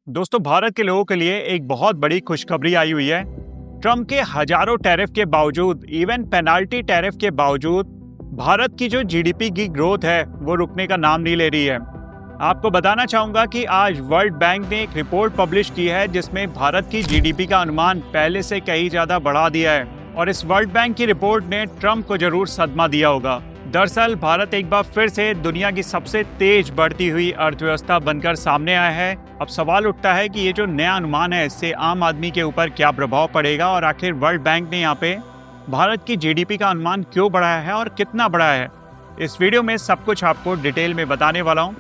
दोस्तों, भारत के लोगों के लिए एक बहुत बड़ी खुशखबरी आई हुई है। ट्रम्प के हजारों टैरिफ के बावजूद, इवन पेनाल्टी टैरिफ के बावजूद, भारत की जो जीडीपी की ग्रोथ है वो रुकने का नाम नहीं ले रही है। आपको बताना चाहूंगा कि आज वर्ल्ड बैंक ने एक रिपोर्ट पब्लिश की है जिसमें भारत की जीडीपी का अनुमान पहले से कहीं ज्यादा बढ़ा दिया है और इस वर्ल्ड बैंक की रिपोर्ट ने ट्रम्प को जरूर सदमा दिया होगा। दरअसल भारत एक बार फिर से दुनिया की सबसे तेज बढ़ती हुई अर्थव्यवस्था बनकर सामने आया है। अब सवाल उठता है कि ये जो नया अनुमान है इससे आम आदमी के ऊपर क्या प्रभाव पड़ेगा और आखिर वर्ल्ड बैंक ने यहाँ पे भारत की जीडीपी का अनुमान क्यों बढ़ाया है और कितना बढ़ाया है। इस वीडियो में सब कुछ आपको डिटेल में बताने वाला हूँ।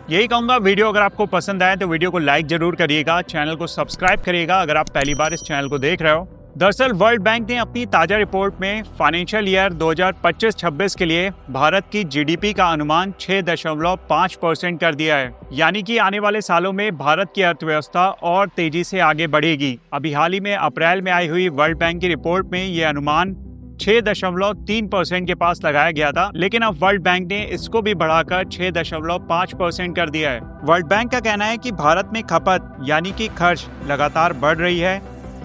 यही कहूँगा, वीडियो अगर आपको पसंद आए तो वीडियो को लाइक जरूर करिएगा, चैनल को सब्सक्राइब करिएगा अगर आप पहली बार इस चैनल को देख रहे हो। दरअसल वर्ल्ड बैंक ने अपनी ताज़ा रिपोर्ट में फाइनेंशियल ईयर 2025-26 के लिए भारत की जीडीपी का अनुमान 6.5% कर दिया है। यानी कि आने वाले सालों में भारत की अर्थव्यवस्था और तेजी से आगे बढ़ेगी। अभी हाल ही में अप्रैल में आई हुई वर्ल्ड बैंक की रिपोर्ट में ये अनुमान 6.3% के पास लगाया गया था, लेकिन अब वर्ल्ड बैंक ने इसको भी बढ़ाकर 6.5% कर दिया है। वर्ल्ड बैंक का कहना है कि भारत में खपत यानी कि खर्च लगातार बढ़ रही है,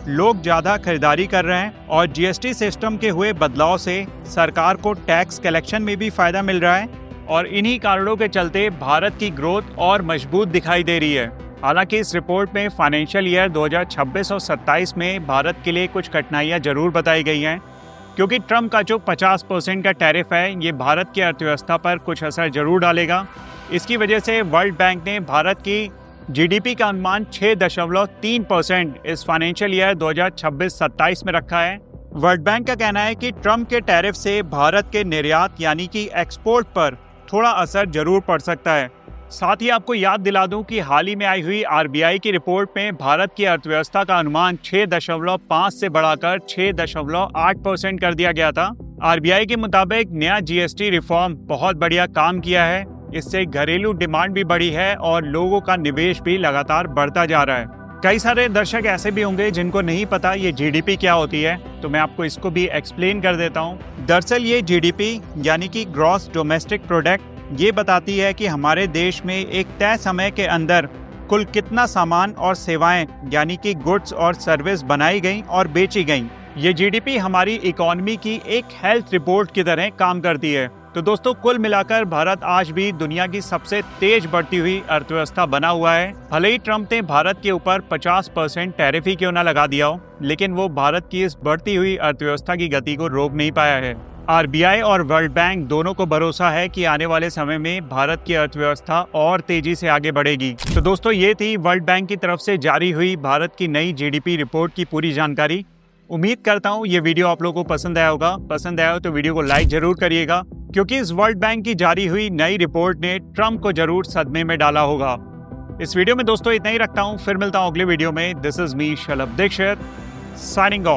लोग ज्यादा खरीदारी कर रहे हैं और जीएसटी सिस्टम के हुए बदलाव से सरकार को टैक्स कलेक्शन में भी फायदा मिल रहा है और इन्हीं कारणों के चलते भारत की ग्रोथ और मजबूत दिखाई दे रही है। हालांकि इस रिपोर्ट में फाइनेंशियल ईयर 2026 और 27 में भारत के लिए कुछ कठिनाइयां जरूर बताई गई हैं, क्योंकि ट्रम्प का जो 50% का टैरिफ है ये भारत की अर्थव्यवस्था पर कुछ असर जरूर डालेगा। इसकी वजह से वर्ल्ड बैंक ने भारत की जीडीपी का अनुमान 6.3% इस फाइनेंशियल ईयर 2026-27 में रखा है। वर्ल्ड बैंक का कहना है कि ट्रम्प के टैरिफ से भारत के निर्यात यानी कि एक्सपोर्ट पर थोड़ा असर जरूर पड़ सकता है। साथ ही आपको याद दिला दूं कि हाल ही में आई हुई आरबीआई की रिपोर्ट में भारत की अर्थव्यवस्था का अनुमान 6.5 से बढ़ाकर 6.8% कर दिया गया था। आरबीआई के मुताबिक नया जीएसटी रिफॉर्म बहुत बढ़िया काम किया है, इससे घरेलू डिमांड भी बढ़ी है और लोगों का निवेश भी लगातार बढ़ता जा रहा है। कई सारे दर्शक ऐसे भी होंगे जिनको नहीं पता ये जीडीपी क्या होती है, तो मैं आपको इसको भी एक्सप्लेन कर देता हूँ। दरअसल ये जीडीपी यानी कि ग्रॉस डोमेस्टिक प्रोडक्ट ये बताती है कि हमारे देश में एक तय समय के अंदर कुल कितना सामान और सेवाएं यानी कि गुड्स और सर्विस बनाई गई और बेची गई। ये जीडीपी हमारी इकोनॉमी की एक हेल्थ रिपोर्ट की तरह काम करती है। तो दोस्तों, कुल मिलाकर भारत आज भी दुनिया की सबसे तेज बढ़ती हुई अर्थव्यवस्था बना हुआ है। भले ही ट्रम्प ने भारत के ऊपर 50% टैरिफ ही क्यों ना लगा दिया हो, लेकिन वो भारत की इस बढ़ती हुई अर्थव्यवस्था की गति को रोक नहीं पाया है। आरबीआई और वर्ल्ड बैंक दोनों को भरोसा है कि आने वाले समय में भारत की अर्थव्यवस्था और तेजी से आगे बढ़ेगी। तो दोस्तों, ये थी वर्ल्ड बैंक की तरफ से जारी हुई भारत की नई जीडीपी रिपोर्ट की पूरी जानकारी। उम्मीद करता हूँ ये वीडियो आप लोगों को पसंद आया होगा। पसंद आया हो तो वीडियो को लाइक जरूर करिएगा, क्योंकि इस वर्ल्ड बैंक की जारी हुई नई रिपोर्ट ने ट्रम्प को जरूर सदमे में डाला होगा। इस वीडियो में दोस्तों इतना ही रखता हूँ, फिर मिलता हूँ अगले वीडियो में। This is me Shalabh Dikshit, signing of.